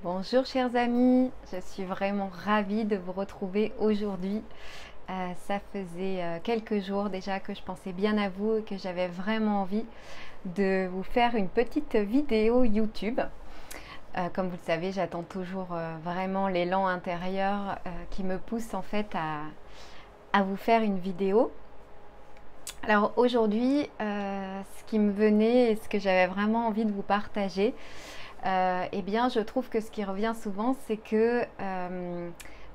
Bonjour chers amis, je suis vraiment ravie de vous retrouver aujourd'hui. Ça faisait quelques jours déjà que je pensais bien à vous et que j'avais vraiment envie de vous faire une petite vidéo YouTube. Comme vous le savez, j'attends toujours vraiment l'élan intérieur qui me pousse en fait à vous faire une vidéo. Alors aujourd'hui, ce qui me venait et ce que j'avais vraiment envie de vous partager, eh bien, je trouve que ce qui revient souvent, c'est que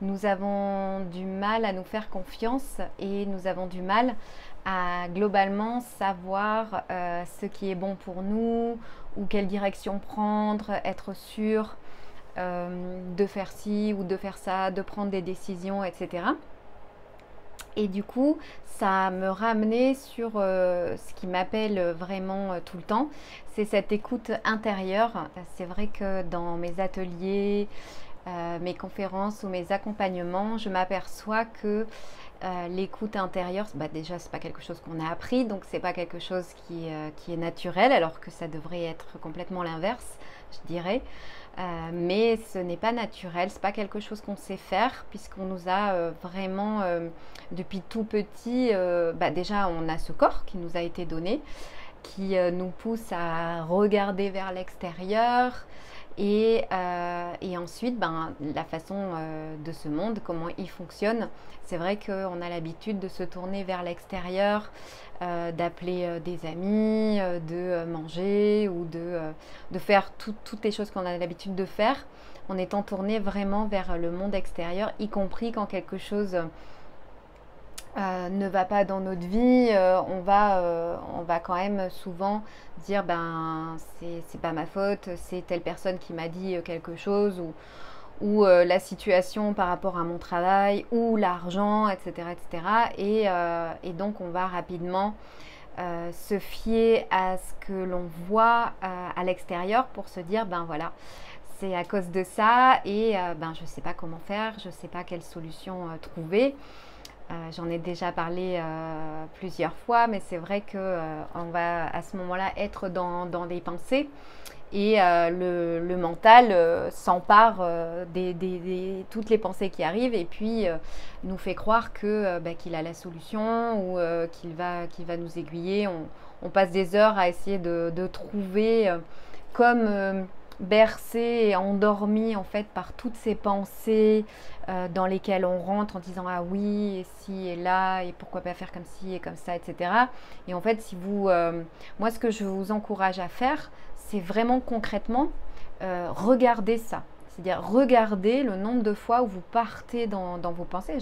nous avons du mal à nous faire confiance et nous avons du mal à globalement savoir ce qui est bon pour nous ou quelle direction prendre, être sûr de faire ci ou de faire ça, de prendre des décisions, etc. Et du coup, ça me ramenait sur ce qui m'appelle vraiment tout le temps, c'est cette écoute intérieure. C'est vrai que dans mes ateliers, mes conférences ou mes accompagnements, je m'aperçois que l'écoute intérieure, bah déjà, c'est pas quelque chose qu'on a appris, donc c'est pas quelque chose qui est naturel, alors que ça devrait être complètement l'inverse, je dirais. Mais ce n'est pas naturel, c'est pas quelque chose qu'on sait faire puisqu'on nous a vraiment depuis tout petit, bah déjà on a ce corps qui nous a été donné, qui nous pousse à regarder vers l'extérieur et ensuite ben, la façon de ce monde, comment il fonctionne. C'est vrai qu'on a l'habitude de se tourner vers l'extérieur, d'appeler des amis, de manger ou de faire toutes les choses qu'on a l'habitude de faire en étant tourné vraiment vers le monde extérieur, y compris quand quelque chose ne va pas dans notre vie, on va quand même souvent dire ben c'est pas ma faute, c'est telle personne qui m'a dit quelque chose ou la situation par rapport à mon travail ou l'argent, etc. etc. Et donc on va rapidement se fier à ce que l'on voit à l'extérieur pour se dire ben voilà, c'est à cause de ça et ben je sais pas comment faire, je sais pas quelle solution trouver. J'en ai déjà parlé plusieurs fois, mais c'est vrai qu'on va à ce moment-là être dans des pensées et le mental s'empare toutes les pensées qui arrivent et puis nous fait croire qu'il a la solution ou qu'il va nous aiguiller. On passe des heures à essayer de trouver comme bercé et endormi en fait par toutes ces pensées dans lesquelles on rentre en disant ah oui et si et là et pourquoi pas faire comme ci et comme ça, etc. Et en fait si vous moi ce que je vous encourage à faire, c'est vraiment concrètement regarder ça. C'est-à-dire regarder le nombre de fois où vous partez dans vos pensées.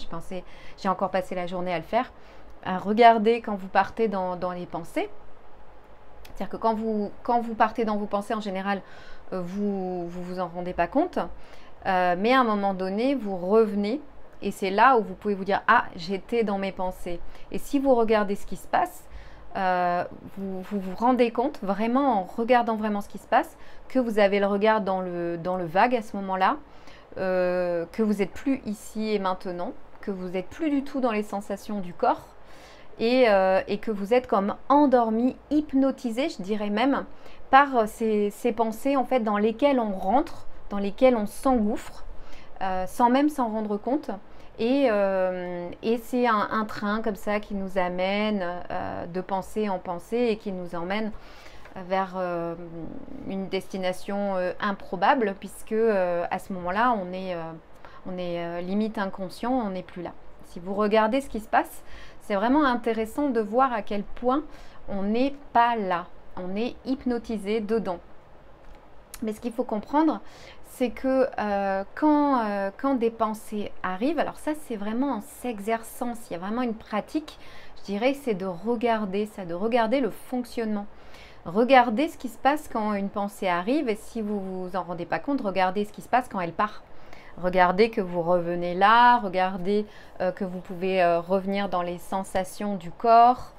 J'ai encore passé la journée à le faire. Regardez quand vous partez dans les pensées. C'est-à-dire que quand vous partez dans vos pensées, en général, vous en rendez pas compte. Mais à un moment donné, vous revenez et c'est là où vous pouvez vous dire ah, j'étais dans mes pensées. Et si vous regardez ce qui se passe, vous rendez compte vraiment en regardant vraiment ce qui se passe que vous avez le regard dans le vague à ce moment-là, que vous n'êtes plus ici et maintenant, que vous n'êtes plus du tout dans les sensations du corps et que vous êtes comme endormi, hypnotisé, je dirais même, par ces pensées en fait dans lesquelles on rentre, dans lesquelles on s'engouffre, sans même s'en rendre compte. Et c'est un train comme ça qui nous amène de pensée en pensée et qui nous emmène vers une destination improbable puisque à ce moment-là, on est limite inconscient, on n'est plus là. Si vous regardez ce qui se passe, c'est vraiment intéressant de voir à quel point on n'est pas là, on est hypnotisé dedans. Mais ce qu'il faut comprendre, c'est que quand des pensées arrivent, alors ça c'est vraiment en s'exerçant, s'il y a vraiment une pratique, je dirais que c'est de regarder ça, de regarder le fonctionnement. Regardez ce qui se passe quand une pensée arrive et si vous ne vous en rendez pas compte, regardez ce qui se passe quand elle part. Regardez que vous revenez là, regardez que vous pouvez revenir dans les sensations du corps,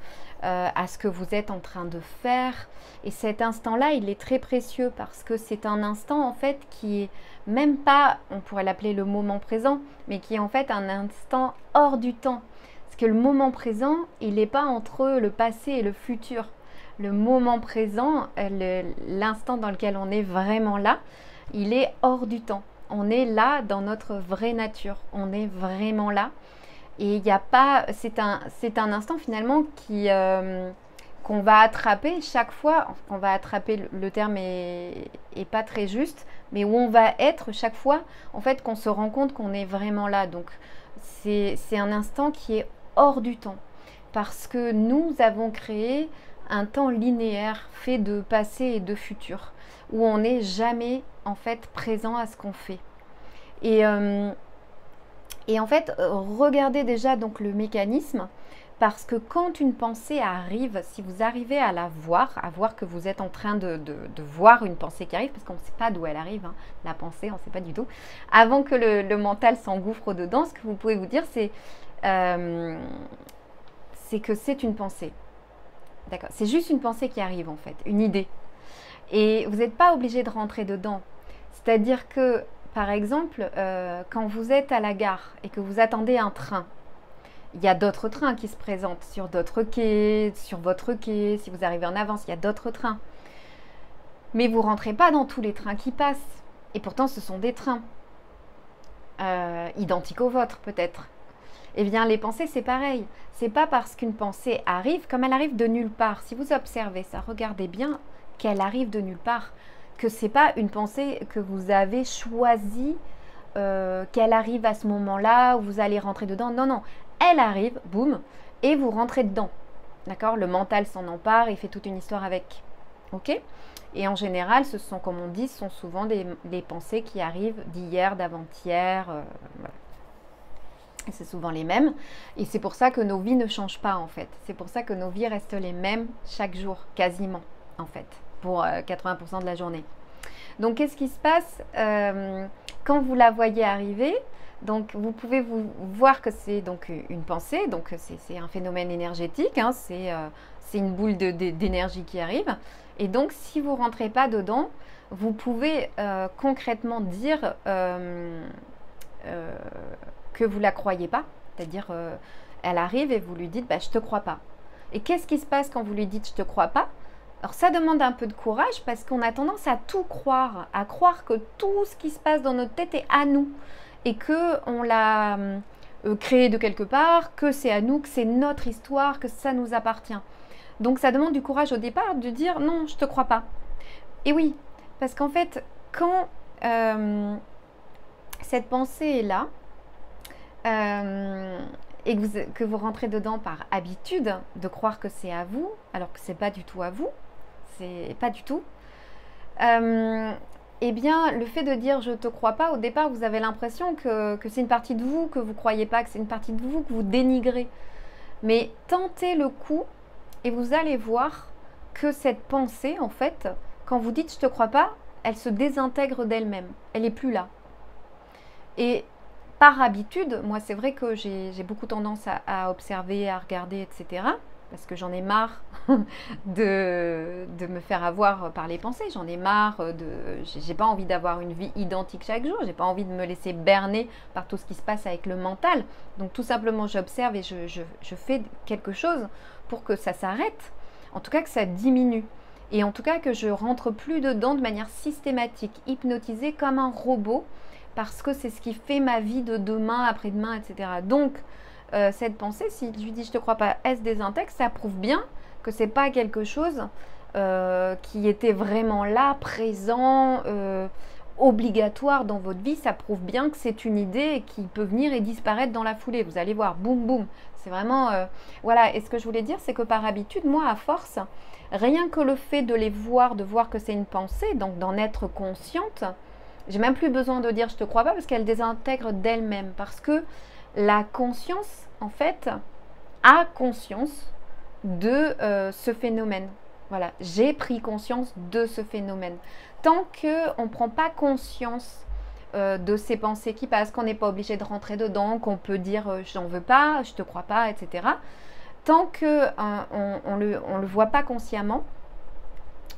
à ce que vous êtes en train de faire. Et cet instant-là, il est très précieux parce que c'est un instant en fait qui est même pas, on pourrait l'appeler le moment présent, mais qui est en fait un instant hors du temps. Parce que le moment présent, il n'est pas entre le passé et le futur. Le moment présent, l'instant dans lequel on est vraiment là, il est hors du temps. On est là dans notre vraie nature. On est vraiment là. Et il n'y a pas... C'est un instant finalement qu'on va attraper chaque fois. On va attraper, le terme est pas très juste, mais où on va être chaque fois, en fait, qu'on se rend compte qu'on est vraiment là. Donc, c'est un instant qui est hors du temps. Parce que nous avons créé un temps linéaire fait de passé et de futur, où on n'est jamais en fait présent à ce qu'on fait. Et, euh, et en fait, regardez déjà donc le mécanisme, parce que quand une pensée arrive, si vous arrivez à la voir, à voir que vous êtes en train de voir une pensée qui arrive, parce qu'on ne sait pas d'où elle arrive, hein, la pensée, on ne sait pas du tout, avant que le mental s'engouffre dedans, ce que vous pouvez vous dire, euh, c'est que c'est une pensée. D'accord. C'est juste une pensée qui arrive en fait, une idée. Et vous n'êtes pas obligé de rentrer dedans. C'est-à-dire que, par exemple, quand vous êtes à la gare et que vous attendez un train, il y a d'autres trains qui se présentent sur d'autres quais, sur votre quai. Si vous arrivez en avance, il y a d'autres trains. Mais vous ne rentrez pas dans tous les trains qui passent. Et pourtant, ce sont des trains identiques aux vôtres, peut-être. Eh bien, les pensées, c'est pareil. C'est pas parce qu'une pensée arrive, comme elle arrive de nulle part. Si vous observez ça, regardez bien qu'elle arrive de nulle part. Que c'est pas une pensée que vous avez choisi, qu'elle arrive à ce moment-là, où vous allez rentrer dedans. Non, non. Elle arrive, boum, et vous rentrez dedans. D'accord? Le mental s'en empare et fait toute une histoire avec. Ok? Et en général, ce sont, comme on dit, ce sont souvent des pensées qui arrivent d'hier, d'avant-hier. Voilà. Et c'est souvent les mêmes. Et c'est pour ça que nos vies ne changent pas, en fait. C'est pour ça que nos vies restent les mêmes chaque jour, quasiment, en fait, pour 80% de la journée. Donc, qu'est-ce qui se passe quand vous la voyez arriver? Donc, vous pouvez vous voir que c'est donc une pensée, donc c'est un phénomène énergétique, hein, c'est une boule d'énergie qui arrive. Et donc, si vous ne rentrez pas dedans, vous pouvez concrètement dire que vous ne la croyez pas, c'est-à-dire elle arrive et vous lui dites bah, je ne te crois pas. Et qu'est-ce qui se passe quand vous lui dites je ne te crois pas? Alors ça demande un peu de courage parce qu'on a tendance à tout croire, à croire que tout ce qui se passe dans notre tête est à nous et qu'on l'a créé de quelque part, que c'est à nous, que c'est notre histoire, que ça nous appartient. Donc ça demande du courage au départ de dire non, je ne te crois pas. Et oui, parce qu'en fait, quand cette pensée est là, et que vous rentrez dedans par habitude de croire que c'est à vous, alors que c'est pas du tout à vous, c'est pas du tout, eh bien le fait de dire je te crois pas, au départ vous avez l'impression que c'est une partie de vous que vous croyez pas, que c'est une partie de vous que vous dénigrez. Mais tentez le coup et vous allez voir que cette pensée, en fait, quand vous dites je te crois pas, elle se désintègre d'elle-même, elle est plus là. Et par habitude, moi c'est vrai que j'ai beaucoup tendance à observer, à regarder, etc. Parce que j'en ai marre de me faire avoir par les pensées. J'en ai marre j'ai pas envie d'avoir une vie identique chaque jour. J'ai pas envie de me laisser berner par tout ce qui se passe avec le mental. Donc tout simplement j'observe et je fais quelque chose pour que ça s'arrête. En tout cas que ça diminue. Et en tout cas que je rentre plus dedans de manière systématique, hypnotisée comme un robot. Parce que c'est ce qui fait ma vie de demain, après-demain, etc. Donc, cette pensée, si je lui dis je te crois pas, est-ce des intègres, ça prouve bien que c'est pas quelque chose qui était vraiment là, présent, obligatoire dans votre vie. Ça prouve bien que c'est une idée qui peut venir et disparaître dans la foulée. Vous allez voir, boum, boum. C'est vraiment... voilà, et ce que je voulais dire, c'est que par habitude, moi, à force, rien que le fait de les voir, de voir que c'est une pensée, donc d'en être consciente, j'ai même plus besoin de dire je te crois pas parce qu'elle désintègre d'elle-même. Parce que la conscience, en fait, a conscience de ce phénomène. Voilà, j'ai pris conscience de ce phénomène. Tant qu'on ne prend pas conscience de ces pensées qui passent, qu'on n'est pas obligé de rentrer dedans, qu'on peut dire j'en veux pas, je te crois pas, etc. Tant qu'on ne le voit pas consciemment,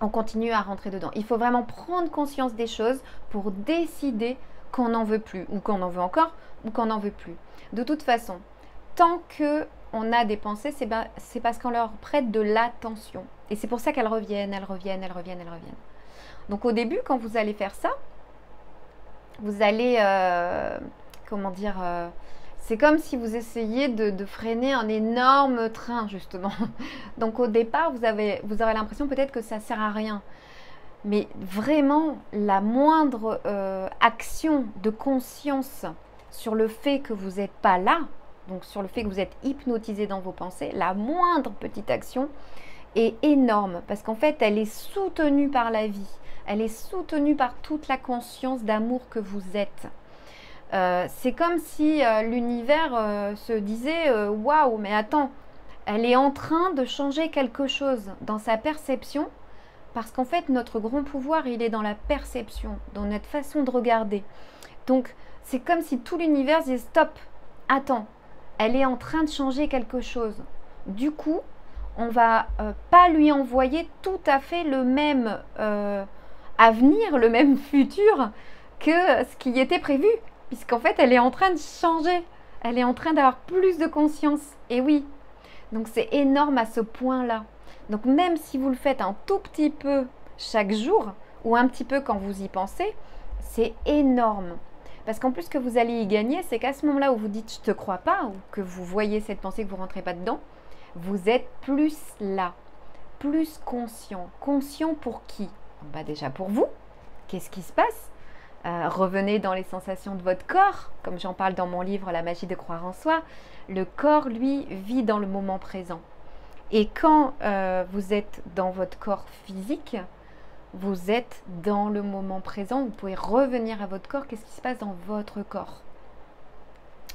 on continue à rentrer dedans. Il faut vraiment prendre conscience des choses pour décider qu'on n'en veut plus, ou qu'on en veut encore, ou qu'on n'en veut plus. De toute façon, tant qu'on a des pensées, c'est parce qu'on leur prête de l'attention. Et c'est pour ça qu'elles reviennent, elles reviennent, elles reviennent, elles reviennent. Donc au début, quand vous allez faire ça, vous allez, comment dire, c'est comme si vous essayiez de freiner un énorme train, justement. Donc au départ, vous aurez l'impression peut-être que ça ne sert à rien. Mais vraiment, la moindre action de conscience sur le fait que vous n'êtes pas là, donc sur le fait que vous êtes hypnotisé dans vos pensées, la moindre petite action est énorme parce qu'en fait, elle est soutenue par la vie. Elle est soutenue par toute la conscience d'amour que vous êtes. C'est comme si l'univers se disait waouh, mais attends, elle est en train de changer quelque chose dans sa perception. Parce qu'en fait, notre grand pouvoir, il est dans la perception, dans notre façon de regarder. Donc, c'est comme si tout l'univers disait stop, attends, elle est en train de changer quelque chose. Du coup, on va pas lui envoyer tout à fait le même avenir, le même futur que ce qui était prévu. Puisqu'en fait, elle est en train de changer. Elle est en train d'avoir plus de conscience. Et oui, donc c'est énorme à ce point-là. Donc même si vous le faites un tout petit peu chaque jour, ou un petit peu quand vous y pensez, c'est énorme. Parce qu'en plus, ce que vous allez y gagner, c'est qu'à ce moment-là où vous dites « je te crois pas » ou que vous voyez cette pensée, que vous ne rentrez pas dedans, vous êtes plus là, plus conscient. Conscient pour qui? Bah déjà pour vous. Qu'est-ce qui se passe? Revenez dans les sensations de votre corps, comme j'en parle dans mon livre « La magie de croire en soi ». Le corps, lui, vit dans le moment présent. Et quand vous êtes dans votre corps physique, vous êtes dans le moment présent. Vous pouvez revenir à votre corps. Qu'est-ce qui se passe dans votre corps?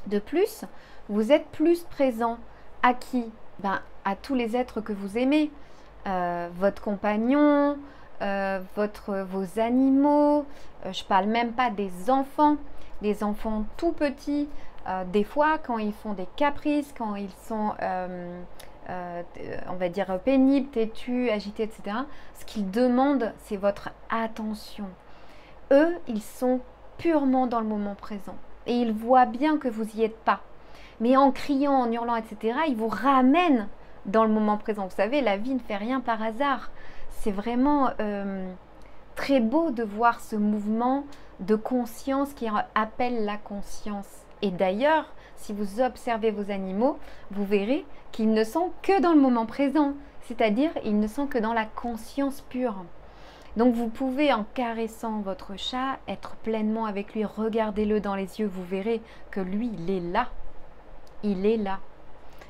De plus, vous êtes plus présent à qui? Ben, à tous les êtres que vous aimez. Votre compagnon, vos animaux. Je ne parle même pas des enfants tout petits. Des fois, quand ils font des caprices, quand ils sont... on va dire pénibles, têtus, agités, etc. Ce qu'ils demandent, c'est votre attention. Eux, ils sont purement dans le moment présent. Et ils voient bien que vous n'y êtes pas. Mais en criant, en hurlant, etc., ils vous ramènent dans le moment présent. Vous savez, la vie ne fait rien par hasard. C'est vraiment très beau de voir ce mouvement de conscience qui appelle la conscience. Et d'ailleurs, si vous observez vos animaux, vous verrez qu'ils ne sont que dans le moment présent, c'est-à-dire ils ne sont que dans la conscience pure. Donc vous pouvez, en caressant votre chat, être pleinement avec lui, regardez-le dans les yeux, vous verrez que lui, il est là. Il est là.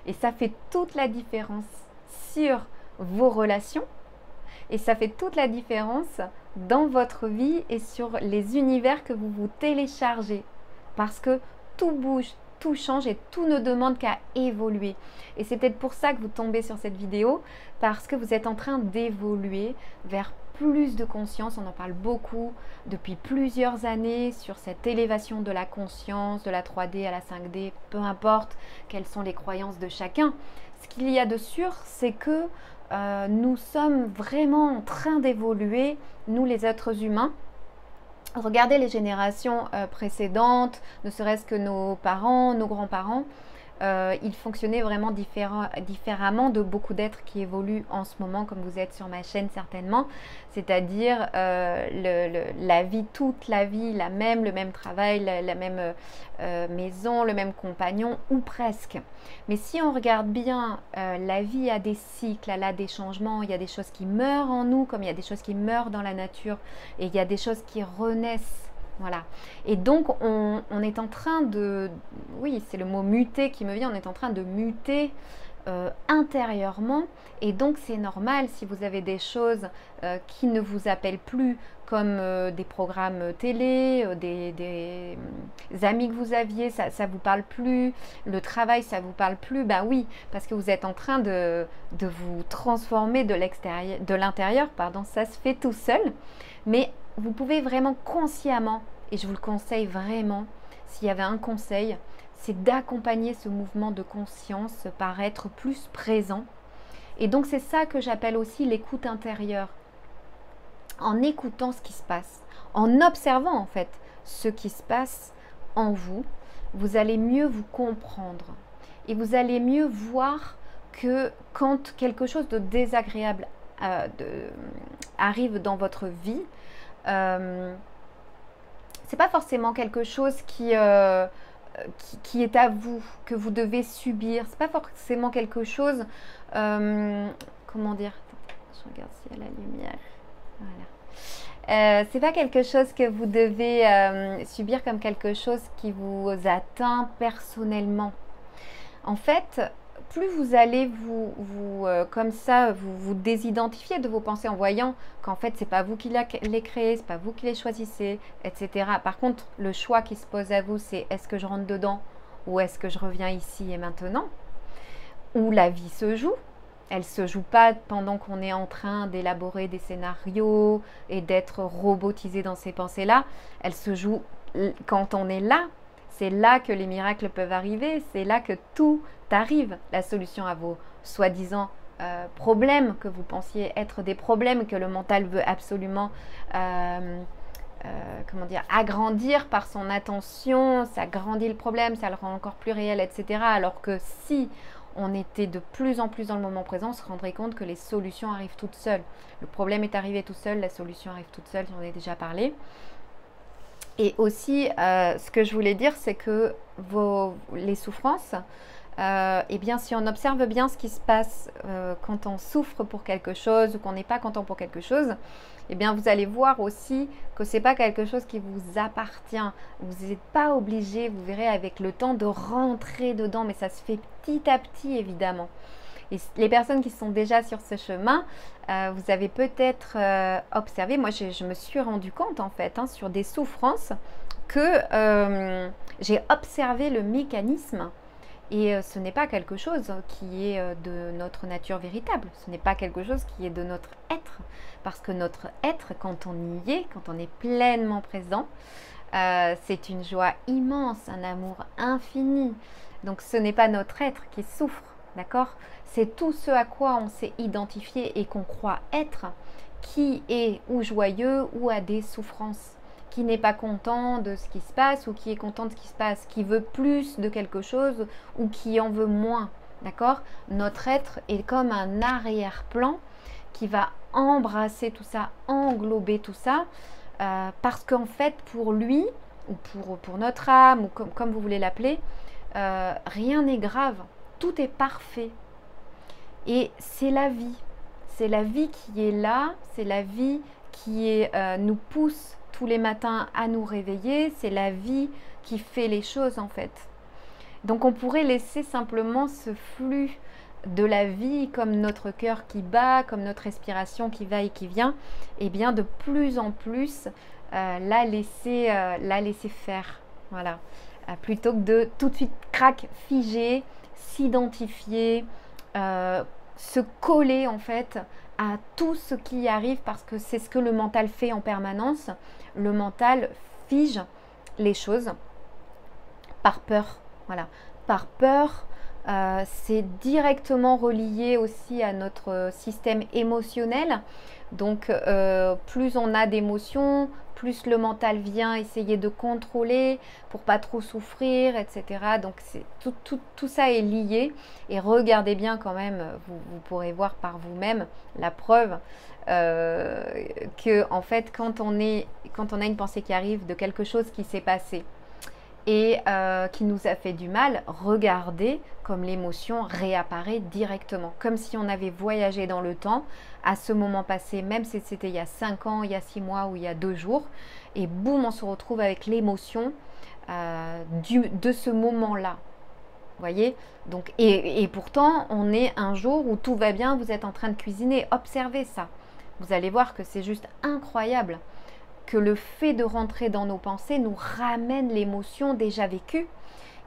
Et ça fait toute la différence sur vos relations et ça fait toute la différence dans votre vie et sur les univers que vous vous téléchargez. Parce que tout bouge, tout change et tout ne demande qu'à évoluer. Et c'est peut-être pour ça que vous tombez sur cette vidéo, parce que vous êtes en train d'évoluer vers plus de conscience. On en parle beaucoup depuis plusieurs années sur cette élévation de la conscience, de la 3D à la 5D, peu importe quelles sont les croyances de chacun. Ce qu'il y a de sûr, c'est que nous sommes vraiment en train d'évoluer, nous les êtres humains. Regardez les générations précédentes, ne serait-ce que nos parents, nos grands-parents, ils fonctionnaient vraiment différemment de beaucoup d'êtres qui évoluent en ce moment, comme vous êtes sur ma chaîne certainement, c'est-à-dire la vie, toute la vie, le même travail, la même maison, le même compagnon, ou presque. Mais si on regarde bien, la vie a des cycles, elle a des changements, il y a des choses qui meurent en nous, comme il y a des choses qui meurent dans la nature, et il y a des choses qui renaissent. Voilà. Et donc, on est en train de... Oui, c'est le mot muter qui me vient. On est en train de muter intérieurement. Et donc, c'est normal si vous avez des choses qui ne vous appellent plus, comme des programmes télé, des amis que vous aviez, ça ne vous parle plus. Le travail, ça ne vous parle plus. Ben oui, parce que vous êtes en train de vous transformer de l'intérieur. Ça se fait tout seul. Mais vous pouvez vraiment consciemment, et je vous le conseille vraiment, s'il y avait un conseil, c'est d'accompagner ce mouvement de conscience par être plus présent. Et donc c'est ça que j'appelle aussi l'écoute intérieure. En écoutant ce qui se passe, en observant en fait ce qui se passe en vous, vous allez mieux vous comprendre. Et vous allez mieux voir que quand quelque chose de désagréable arrive dans votre vie, c'est pas forcément quelque chose qui est à vous, que vous devez subir. C'est pas forcément quelque chose, comment dire, je regarde s'il y a la lumière, voilà. C'est pas quelque chose que vous devez subir comme quelque chose qui vous atteint personnellement. En fait, plus vous allez comme ça, vous désidentifier de vos pensées en voyant qu'en fait, c'est pas vous qui les créez, c'est pas vous qui les choisissez, etc. Par contre, le choix qui se pose à vous, c'est est-ce que je rentre dedans ou est-ce que je reviens ici et maintenant? Où la vie se joue. Elle se joue pas pendant qu'on est en train d'élaborer des scénarios et d'être robotisé dans ces pensées-là. Elle se joue quand on est là. C'est là que les miracles peuvent arriver. C'est là que tout arrive. La solution à vos soi-disant problèmes que vous pensiez être des problèmes que le mental veut absolument comment dire, agrandir par son attention. Ça agrandit le problème, ça le rend encore plus réel, etc. Alors que si on était de plus en plus dans le moment présent, on se rendrait compte que les solutions arrivent toutes seules. Le problème est arrivé tout seul, la solution arrive toute seule, j'en ai déjà parlé. Et aussi, ce que je voulais dire, c'est que les souffrances, eh bien, si on observe bien ce qui se passe quand on souffre pour quelque chose ou qu'on n'est pas content pour quelque chose, eh bien, vous allez voir aussi que ce n'est pas quelque chose qui vous appartient. Vous n'êtes pas obligé, vous verrez avec le temps, de rentrer dedans, mais ça se fait petit à petit, évidemment. Et les personnes qui sont déjà sur ce chemin, vous avez peut-être observé, moi je me suis rendu compte en fait, sur des souffrances, que j'ai observé le mécanisme. Et ce n'est pas quelque chose qui est de notre nature véritable, ce n'est pas quelque chose qui est de notre être, parce que notre être, quand on y est, quand on est pleinement présent, c'est une joie immense, un amour infini. Donc ce n'est pas notre être qui souffre, d'accord? C'est tout ce à quoi on s'est identifié et qu'on croit être, qui est ou joyeux ou a des souffrances, qui n'est pas content de ce qui se passe ou qui est content de ce qui se passe, qui veut plus de quelque chose ou qui en veut moins, d'accord? Notre être est comme un arrière-plan qui va embrasser tout ça, englober tout ça, parce qu'en fait, pour lui, ou pour notre âme, ou comme vous voulez l'appeler, rien n'est grave, tout est parfait. Et c'est la vie qui est là, c'est la vie qui nous pousse tous les matins à nous réveiller, c'est la vie qui fait les choses en fait. Donc on pourrait laisser simplement ce flux de la vie comme notre cœur qui bat, comme notre respiration qui va et qui vient, et bien de plus en plus la laisser faire, voilà. Plutôt que de tout de suite figer, s'identifier, se coller en fait à tout ce qui arrive, parce que c'est ce que le mental fait en permanence. Le mental fige les choses par peur, voilà, par peur. C'est directement relié aussi à notre système émotionnel. Donc plus on a d'émotions, plus le mental vient essayer de contrôler pour pas trop souffrir, etc. Donc tout ça est lié. Et regardez bien quand même, vous pourrez voir par vous-même la preuve que en fait quand on a une pensée qui arrive de quelque chose qui s'est passé et qui nous a fait du mal, regardez comme l'émotion réapparaît directement, comme si on avait voyagé dans le temps à ce moment passé, même si c'était il y a 5 ans, il y a 6 mois ou il y a 2 jours, et boum, on se retrouve avec l'émotion de ce moment-là. Vous voyez? Donc, et pourtant, on est un jour où tout va bien, vous êtes en train de cuisiner, observez ça. Vous allez voir que c'est juste incroyable que le fait de rentrer dans nos pensées nous ramène l'émotion déjà vécue.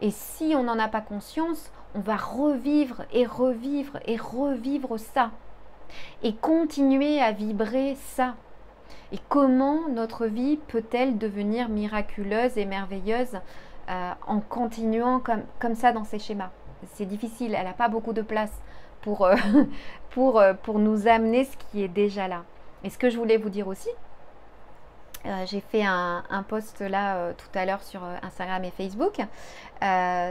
Et si on n'en a pas conscience, on va revivre et revivre et revivre ça. Et continuer à vibrer ça. Et comment notre vie peut-elle devenir miraculeuse et merveilleuse en continuant comme ça dans ces schémas? C'est difficile, elle n'a pas beaucoup de place pour nous amener ce qui est déjà là. Et ce que je voulais vous dire aussi, j'ai fait un post là tout à l'heure sur Instagram et Facebook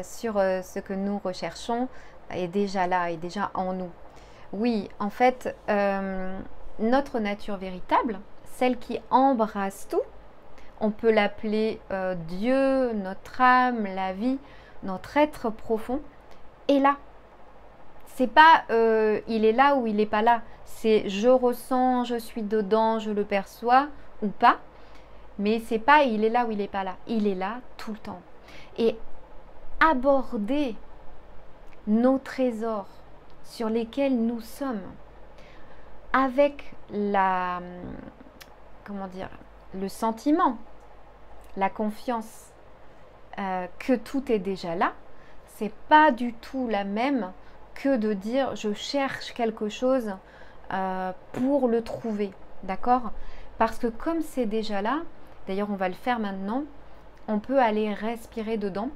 sur ce que nous recherchons est déjà là, est déjà en nous. Oui, en fait, notre nature véritable, celle qui embrasse tout, on peut l'appeler Dieu, notre âme, la vie, notre être profond, est là. C'est pas il est là ou il n'est pas là. C'est je ressens, je suis dedans, je le perçois ou pas. Mais c'est pas il est là ou il n'est pas là. Il est là tout le temps. Et aborder nos trésors sur lesquels nous sommes avec comment dire, le sentiment, la confiance que tout est déjà là, c'est pas du tout la même que de dire je cherche quelque chose pour le trouver, d'accord? Parce que comme c'est déjà là, d'ailleurs on va le faire maintenant, on peut aller respirer dedans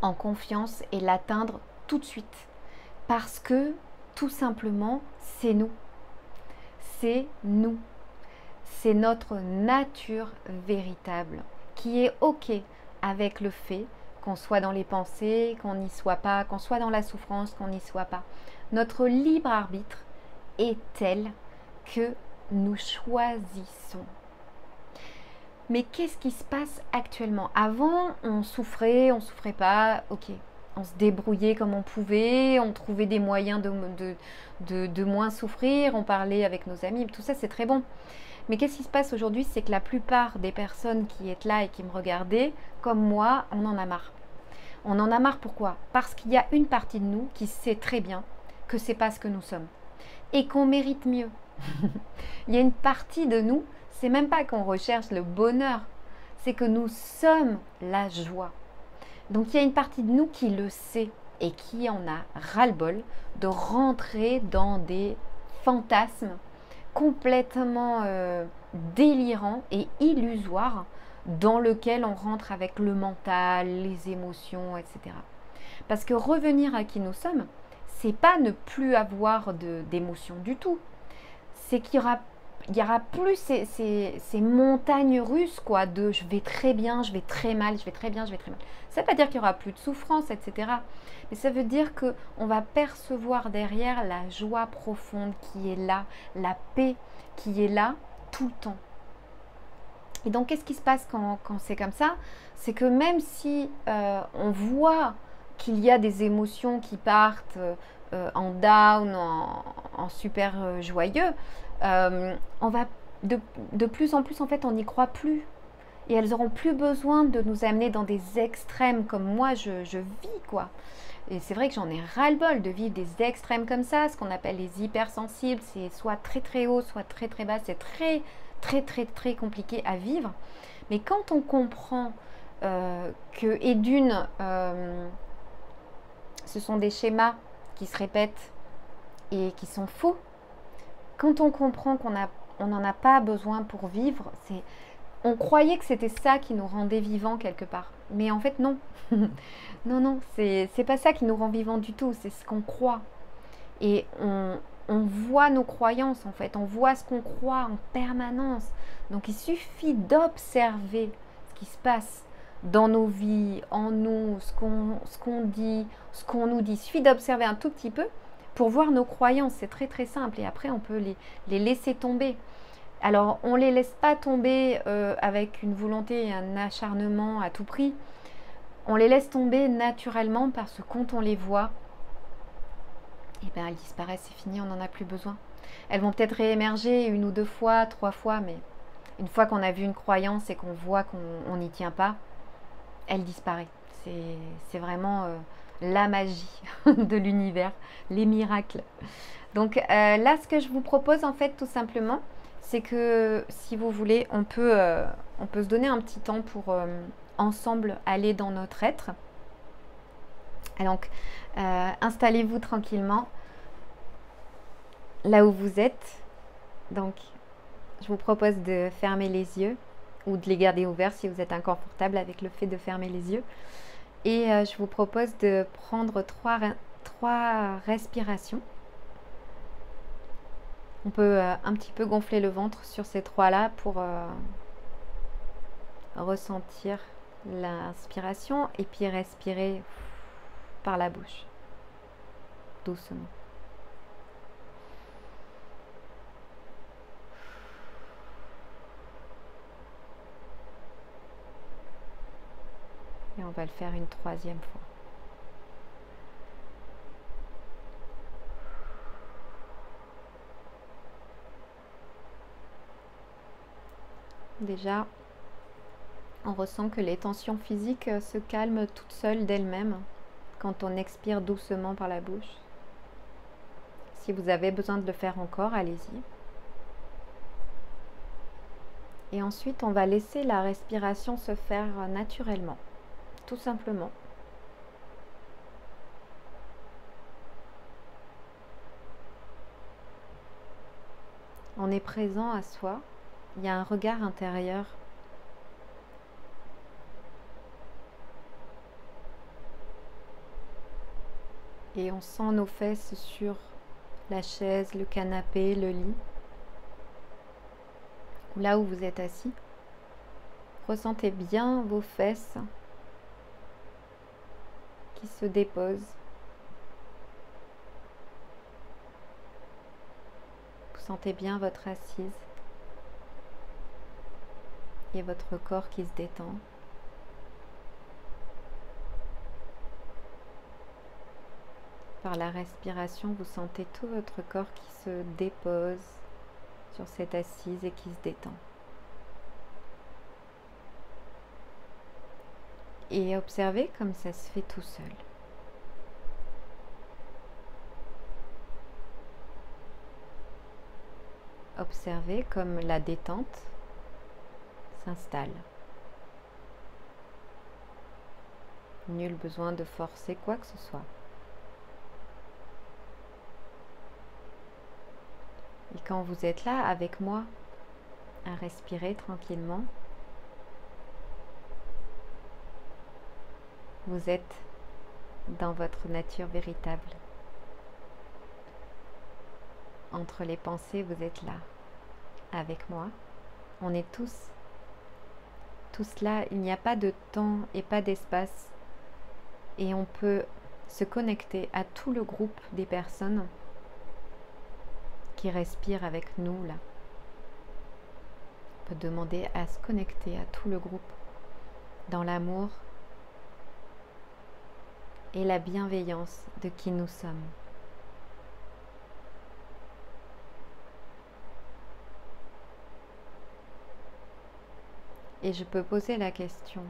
en confiance et l'atteindre tout de suite. Parce que tout simplement, c'est nous. C'est nous. C'est notre nature véritable qui est OK avec le fait qu'on soit dans les pensées, qu'on n'y soit pas, qu'on soit dans la souffrance, qu'on n'y soit pas. Notre libre arbitre est tel que nous choisissons. Mais qu'est-ce qui se passe actuellement? Avant, on souffrait pas, ok. On se débrouillait comme on pouvait, on trouvait des moyens de moins souffrir, on parlait avec nos amis, tout ça c'est très bon. Mais qu'est-ce qui se passe aujourd'hui? C'est que la plupart des personnes qui étaient là et qui me regardaient, comme moi, on en a marre. On en a marre pourquoi? Parce qu'il y a une partie de nous qui sait très bien que c'est pas ce que nous sommes et qu'on mérite mieux. Il y a une partie de nous, c'est même pas qu'on recherche le bonheur, c'est que nous sommes la joie. Donc il y a une partie de nous qui le sait et qui en a ras-le-bol de rentrer dans des fantasmes complètement délirants et illusoires dans lesquels on rentre avec le mental, les émotions, etc. Parce que revenir à qui nous sommes, c'est pas ne plus avoir d'émotions du tout. C'est qu'il y aura plus ces montagnes russes, quoi, de je vais très bien, je vais très mal, je vais très bien, je vais très mal. Ça ne veut pas dire qu'il n'y aura plus de souffrance, etc. Mais ça veut dire qu'on va percevoir derrière la joie profonde qui est là, la paix qui est là tout le temps. Et donc, qu'est-ce qui se passe quand c'est comme ça? C'est que même si on voit qu'il y a des émotions qui partent en down, en super joyeux, on va de plus en plus, en fait, on n'y croit plus. Et elles n'auront plus besoin de nous amener dans des extrêmes comme moi, je vis, quoi. Et c'est vrai que j'en ai ras-le-bol de vivre des extrêmes comme ça, ce qu'on appelle les hypersensibles, c'est soit très très haut, soit très très bas, c'est très très très très compliqué à vivre. Mais quand on comprend que, et d'une, ce sont des schémas qui se répètent et qui sont faux, quand on comprend on n'en a pas besoin pour vivre, on croyait que c'était ça qui nous rendait vivants quelque part. Mais en fait, non. Non, non, c'est pas ça qui nous rend vivants du tout, c'est ce qu'on croit. Et on voit nos croyances, en fait, on voit ce qu'on croit en permanence. Donc il suffit d'observer ce qui se passe dans nos vies, en nous, ce qu'on dit, ce qu'on nous dit. Il suffit d'observer un tout petit peu pour voir nos croyances, c'est très très simple. Et après, on peut les laisser tomber. Alors, on ne les laisse pas tomber avec une volonté et un acharnement à tout prix. On les laisse tomber naturellement parce que quand on les voit, eh ben, elles disparaissent, c'est fini, on n'en a plus besoin. Elles vont peut-être réémerger une ou deux fois, trois fois, mais une fois qu'on a vu une croyance et qu'on voit qu'on n'y tient pas, elle disparaît. C'est vraiment la magie de l'univers, les miracles. Donc là, ce que je vous propose, en fait, tout simplement, c'est que si vous voulez, on peut se donner un petit temps pour ensemble aller dans notre être. Et donc, installez-vous tranquillement là où vous êtes. Donc, je vous propose de fermer les yeux ou de les garder ouverts si vous êtes inconfortable avec le fait de fermer les yeux. Et je vous propose de prendre trois respirations. On peut un petit peu gonfler le ventre sur ces trois-là pour ressentir l'inspiration et puis respirer par la bouche, doucement. Et on va le faire une troisième fois. Déjà, on ressent que les tensions physiques se calment toutes seules d'elles-mêmes quand on expire doucement par la bouche. Si vous avez besoin de le faire encore, allez-y. Et ensuite, on va laisser la respiration se faire naturellement, tout simplement. On est présent à soi, il y a un regard intérieur. Et on sent nos fesses sur la chaise, le canapé, le lit, ou là où vous êtes assis. Ressentez bien vos fesses qui se déposent. Vous sentez bien votre assise et votre corps qui se détend. Par la respiration, vous sentez tout votre corps qui se dépose sur cette assise et qui se détend. Et observez comme ça se fait tout seul. Observez comme la détente s'installe. Nul besoin de forcer quoi que ce soit. Et quand vous êtes là avec moi, à respirer tranquillement, vous êtes dans votre nature véritable. Entre les pensées, vous êtes là, avec moi. On est tous là. Il n'y a pas de temps et pas d'espace. Et on peut se connecter à tout le groupe des personnes qui respirent avec nous là. On peut demander à se connecter à tout le groupe dans l'amour et la bienveillance de qui nous sommes. Et je peux poser la question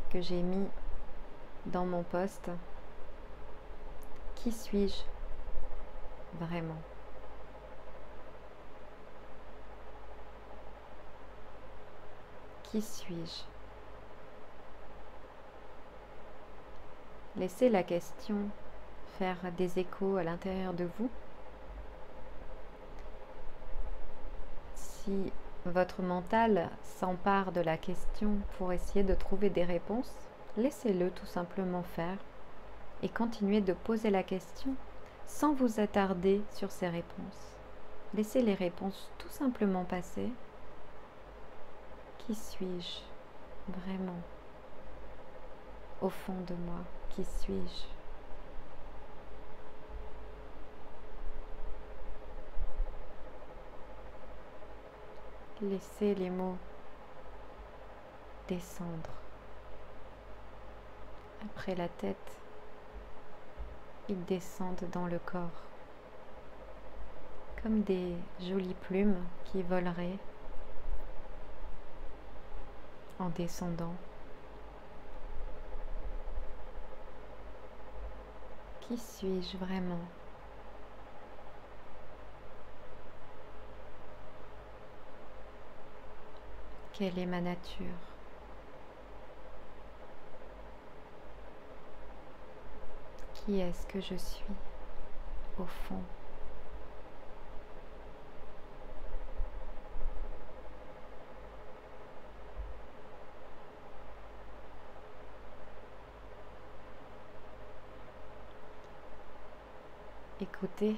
que j'ai mis dans mon post. Qui suis-je vraiment ? Qui suis-je ? Laissez la question faire des échos à l'intérieur de vous. Si votre mental s'empare de la question pour essayer de trouver des réponses, laissez-le tout simplement faire et continuez de poser la question sans vous attarder sur ces réponses. Laissez les réponses tout simplement passer. Qui suis-je vraiment ? Au fond de moi, qui suis-je ? Laissez les mots descendre. Après la tête, ils descendent dans le corps, comme des jolies plumes qui voleraient en descendant. Qui suis-je vraiment ? Quelle est ma nature ? Qui est-ce que je suis au fond ? Écoutez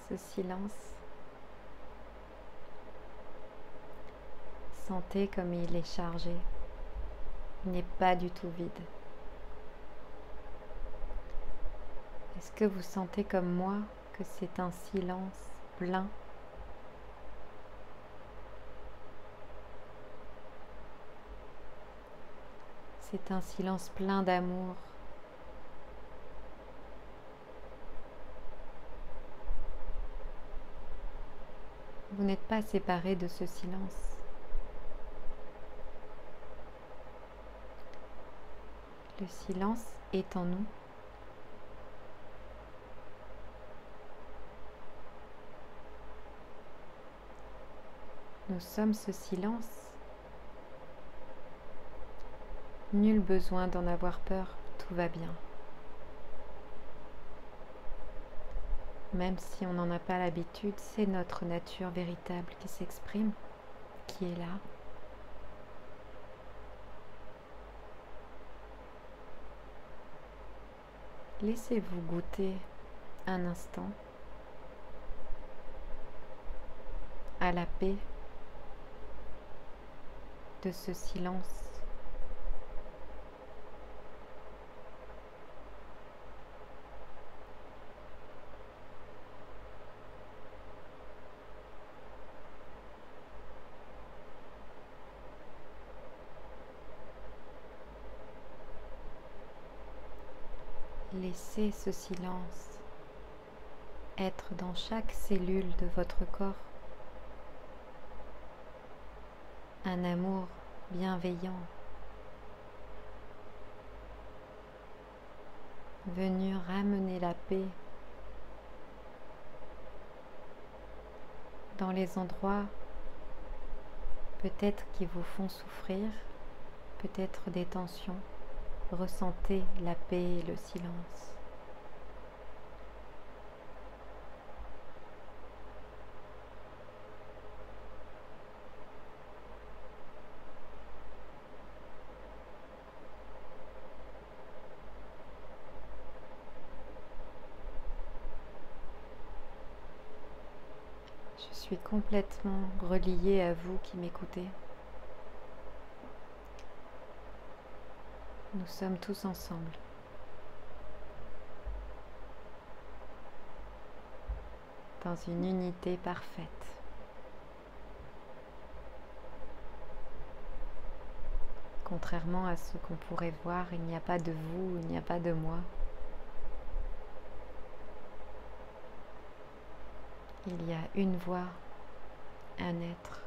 ce silence. Sentez comme il est chargé. Il n'est pas du tout vide. Est-ce que vous sentez comme moi que c'est un silence plein ? C'est un silence plein d'amour. Vous n'êtes pas séparés de ce silence. Le silence est en nous. Nous sommes ce silence. Nul besoin d'en avoir peur, tout va bien. Même si on n'en a pas l'habitude, c'est notre nature véritable qui s'exprime, qui est là. Laissez-vous goûter un instant à la paix de ce silence. Laissez ce silence être dans chaque cellule de votre corps. Un amour bienveillant, venu ramener la paix dans les endroits peut-être qui vous font souffrir, peut-être des tensions. Ressentez la paix et le silence. Je suis complètement reliée à vous qui m'écoutez. Nous sommes tous ensemble. Dans une unité parfaite. Contrairement à ce qu'on pourrait voir, il n'y a pas de vous, il n'y a pas de moi. Il y a une voix, un être.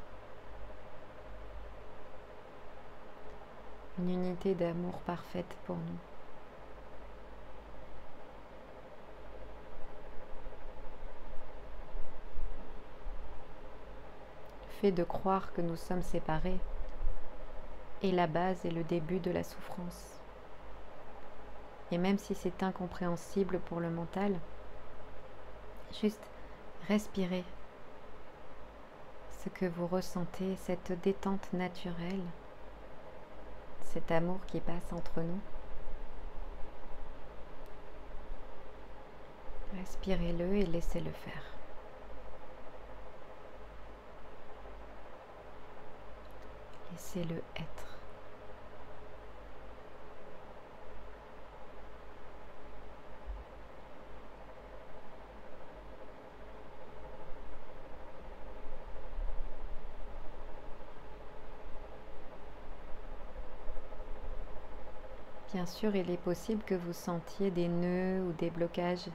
Une unité d'amour parfaite pour nous. Le fait de croire que nous sommes séparés est la base et le début de la souffrance. Et même si c'est incompréhensible pour le mental, juste respirez ce que vous ressentez, cette détente naturelle, cet amour qui passe entre nous. Respirez-le et laissez-le faire. Laissez-le être. Bien sûr, il est possible que vous sentiez des nœuds ou des blocages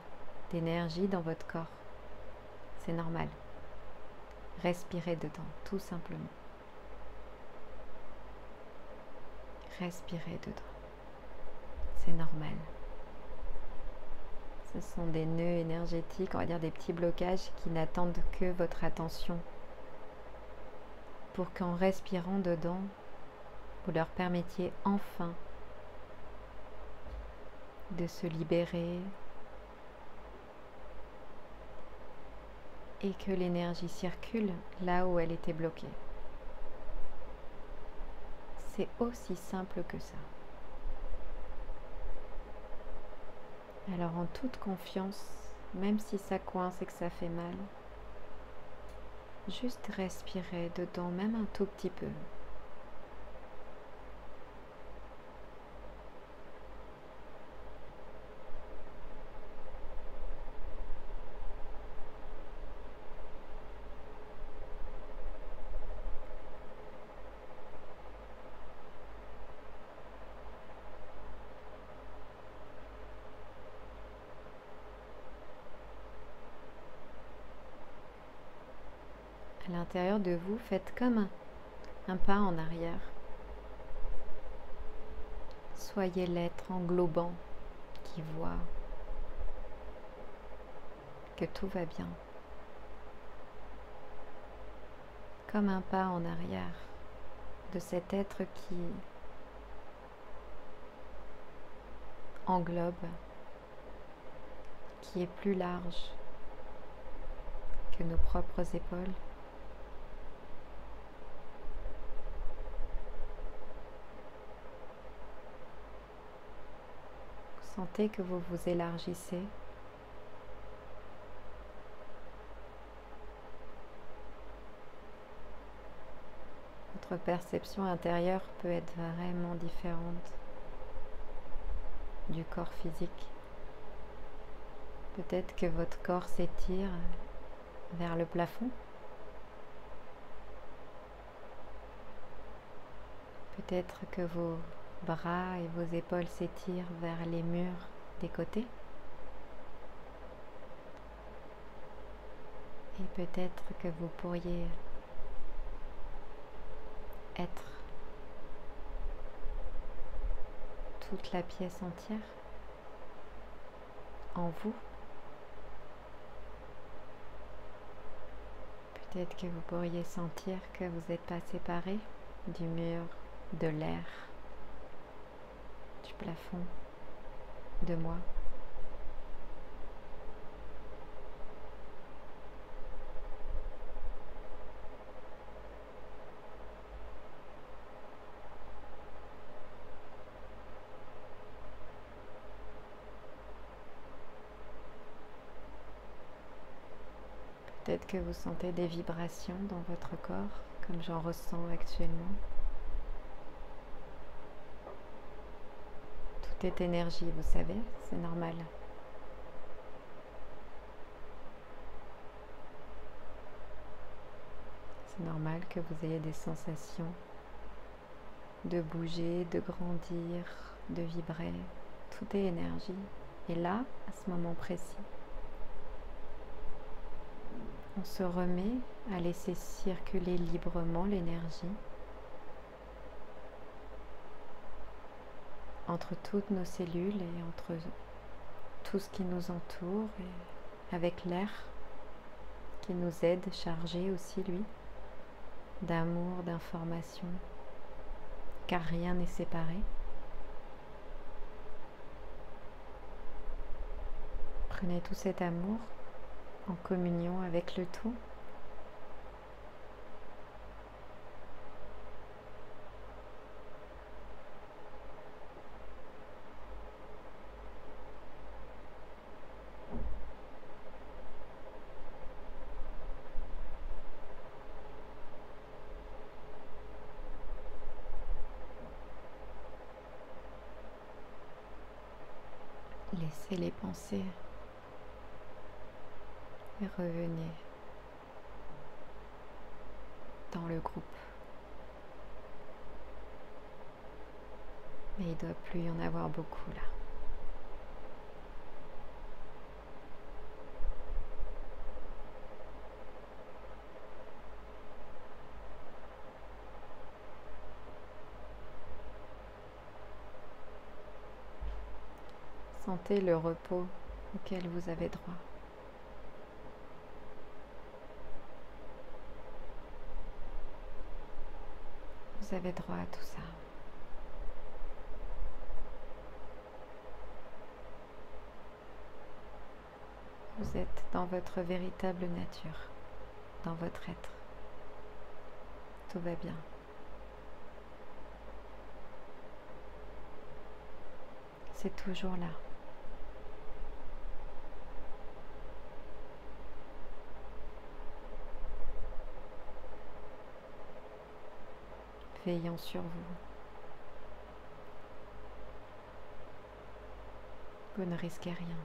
d'énergie dans votre corps. C'est normal. Respirez dedans, tout simplement. Respirez dedans. C'est normal. Ce sont des nœuds énergétiques, on va dire des petits blocages qui n'attendent que votre attention pour qu'en respirant dedans, vous leur permettiez enfin de se libérer et que l'énergie circule là où elle était bloquée. C'est aussi simple que ça. Alors en toute confiance, même si ça coince et que ça fait mal, juste respirez dedans, même un tout petit peu. l'intérieur de vous, faites comme un pas en arrière. Soyez l'être englobant qui voit que tout va bien. Comme un pas en arrière de cet être qui englobe, qui est plus large que nos propres épaules. Vous sentez que vous vous élargissez. Votre perception intérieure peut être vraiment différente du corps physique. Peut-être que votre corps s'étire vers le plafond. Peut-être que vos bras et vos épaules s'étirent vers les murs des côtés. Et peut-être que vous pourriez être toute la pièce entière en vous. Peut-être que vous pourriez sentir que vous n'êtes pas séparé du mur, de l'air, du plafond, de moi. Peut-être que vous sentez des vibrations dans votre corps, comme j'en ressens actuellement. Tout est énergie, vous savez, c'est normal. C'est normal que vous ayez des sensations de bouger, de grandir, de vibrer. Tout est énergie. Et là, à ce moment précis, on se remet à laisser circuler librement l'énergie entre toutes nos cellules et entre tout ce qui nous entoure, et avec l'air qui nous aide, chargé aussi lui d'amour, d'information, car rien n'est séparé. Prenez tout cet amour en communion avec le tout. Laissez les pensées et revenez dans le groupe. Mais il ne doit plus y en avoir beaucoup là. Sentez le repos auquel vous avez droit. Vous avez droit à tout ça. Vous êtes dans votre véritable nature, dans votre être. Tout va bien. C'est toujours là. Veillant sur vous. Vous ne risquez rien.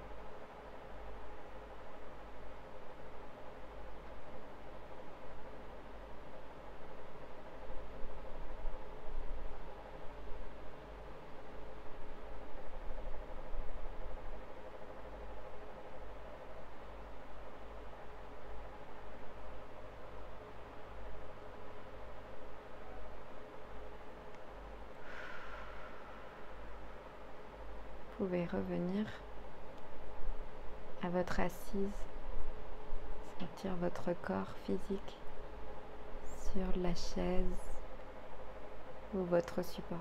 pouvez revenir à votre assise, sentir votre corps physique sur la chaise ou votre support.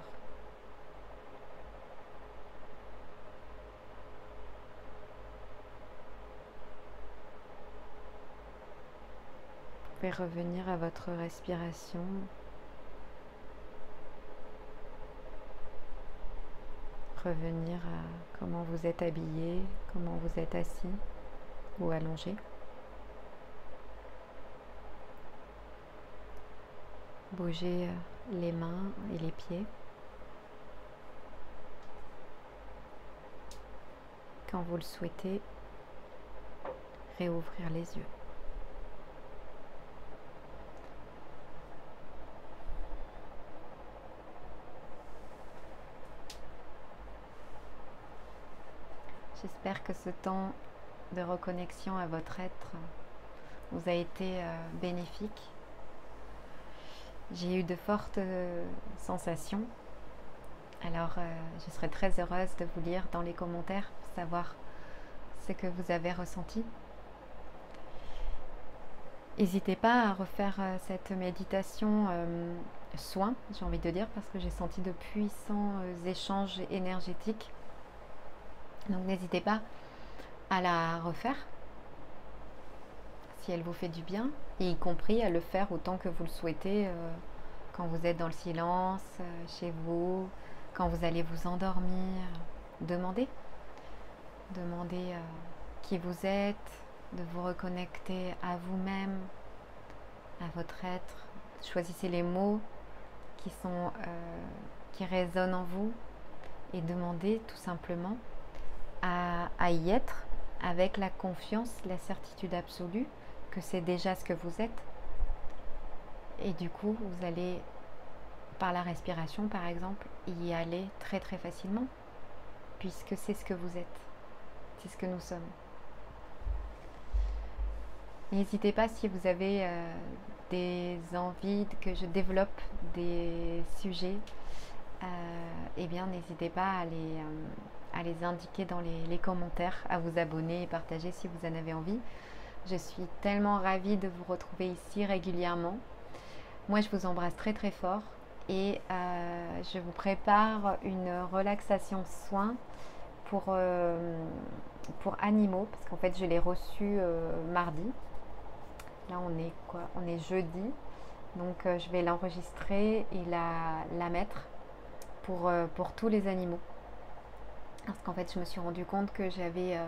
Vous pouvez revenir à votre respiration. Revenir à comment vous êtes habillé, comment vous êtes assis ou allongé. Bougez les mains et les pieds. Quand vous le souhaitez, réouvrir les yeux. J'espère que ce temps de reconnexion à votre être vous a été bénéfique. J'ai eu de fortes sensations. Alors, je serais très heureuse de vous lire dans les commentaires pour savoir ce que vous avez ressenti. N'hésitez pas à refaire cette méditation soin, j'ai envie de dire, parce que j'ai senti de puissants échanges énergétiques. Donc n'hésitez pas à la refaire si elle vous fait du bien, et y compris à le faire autant que vous le souhaitez quand vous êtes dans le silence, chez vous, quand vous allez vous endormir. Demandez qui vous êtes, de vous reconnecter à vous-même, à votre être. Choisissez les mots qui résonnent en vous et demandez tout simplement à y être avec la confiance, la certitude absolue que c'est déjà ce que vous êtes. Et du coup, vous allez, par la respiration par exemple, y aller très très facilement, puisque c'est ce que vous êtes, c'est ce que nous sommes. N'hésitez pas, si vous avez des envies que je développe des sujets, eh bien n'hésitez pas à les indiquer dans les commentaires, à vous abonner et partager si vous en avez envie. Je suis tellement ravie de vous retrouver ici régulièrement. Moi, je vous embrasse très très fort et je vous prépare une relaxation soin pour animaux, parce qu'en fait, je l'ai reçu mardi. Là, on est quoi? On est jeudi. Donc, je vais l'enregistrer et la mettre pour tous les animaux. Parce qu'en fait, je me suis rendu compte que j'avais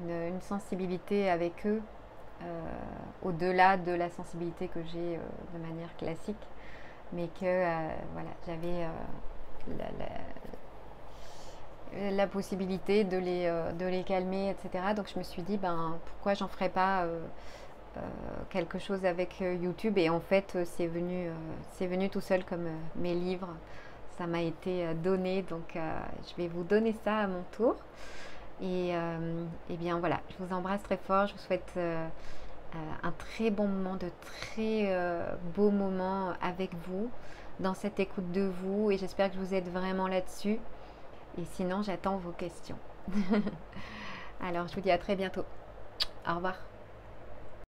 une sensibilité avec eux, au-delà de la sensibilité que j'ai de manière classique, mais que voilà, j'avais la possibilité de les calmer, etc. Donc je me suis dit, pourquoi j'en ferais pas quelque chose avec YouTube. Et en fait, c'est venu tout seul comme mes livres. Ça m'a été donné, donc je vais vous donner ça à mon tour. Et bien voilà, je vous embrasse très fort. Je vous souhaite un très bon moment, de très beaux moments avec vous, dans cette écoute de vous. Et j'espère que vous êtes vraiment là-dessus. Et sinon, j'attends vos questions. Alors, je vous dis à très bientôt. Au revoir.